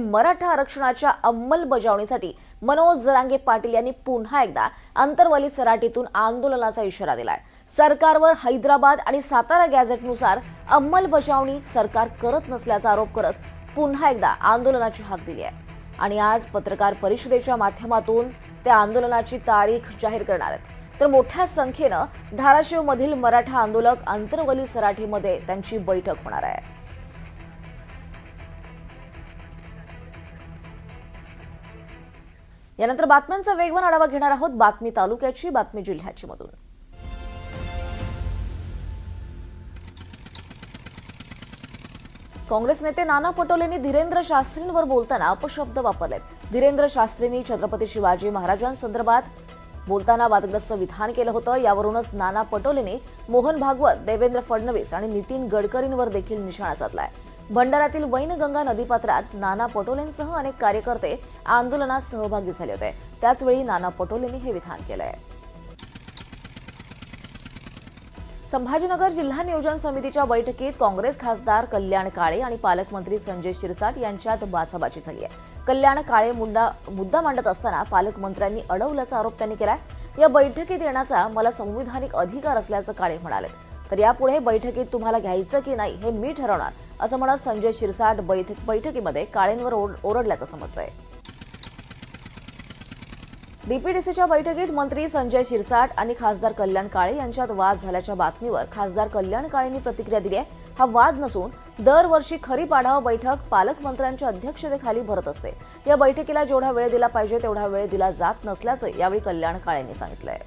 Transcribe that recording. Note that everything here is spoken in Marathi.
मराठा आरक्षणाच्या अंमलबजावणीसाठी मनोज जरांगे पाटील यांनी पुन्हा एकदा अंतरवली सराटीतून आंदोलनाचा इशारा दिलाय। सरकारवर हैदराबाद आणि सातारा गॅझेटनुसार अंमलबजावणी सरकार करत नसल्याचा आरोप करत पुन्हा एकदा आंदोलनाची हाक दिली आहे आणि आज पत्रकार परिषदेच्या माध्यमातून त्या आंदोलनाची तारीख जाहीर करणार आहेत। तर मोठ्या संख्येने धाराशिवमधील मराठा आंदोलक अंतरवली सराटीमध्ये त्यांची बैठक होणार आहे। यानंतर बातम्यांचा वेगवान आढावा घेणार आहोत। बातमी तालुक्याची, बातमी जिल्ह्याची मधून। काँग्रेस नेते नाना पटोलेंनी धीरेंद्र शास्त्रींवर बोलताना अपशब्द वापरलेत। धीरेंद्र शास्त्रींनी छत्रपती शिवाजी महाराजांसंदर्भात बोलताना वादग्रस्त विधान केलं होतं। यावरूनच नाना पटोलेंनी मोहन भागवत, देवेंद्र फडणवीस आणि नितीन गडकरींवर देखील निशाणा साधलाय। भंडाऱ्यातील वैनगंगा नदीपात्रात नाना पटोलेंसह अनेक कार्यकर्ते आंदोलनात सहभागी झाले होते। त्याचवेळी नाना पटोलेंनी हे विधान केलंय। संभाजीनगर जिल्हा नियोजन समितीच्या बैठकीत काँग्रेस खासदार कल्याण काळे आणि पालकमंत्री संजय शिरसाट यांच्यात बाचाबाची झाली आहे। कल्याण काळे मुद्दा मांडत असताना पालकमंत्र्यांनी अडवल्याचा आरोप त्यांनी केलाय। या बैठकीत येण्याचा मला संविधानिक अधिकार असल्याचं काळे म्हणाले। तर यापुढे बैठकीत तुम्हाला घ्यायचं की नाही हे मी ठरवणार असं म्हणत संजय शिरसाट बैठकीमध्ये काळेंवर ओरडल्याचं समजतंय। डीपीडीसीच्या बैठकीत मंत्री संजय शिरसाट आणि खासदार कल्याण काळे यांच्यात वाद झाल्याच्या बातमीवर खासदार कल्याण काळेंनी प्रतिक्रिया दिली आहे। हा वाद नसून दरवर्षी खरीप आढावा बैठक पालकमंत्र्यांच्या अध्यक्षतेखाली भरत असते। या बैठकीला जेवढा वेळ दिला पाहिजे तेवढा वेळ दिला जात नसल्याचं यावेळी कल्याण काळेंनी सांगितलंय।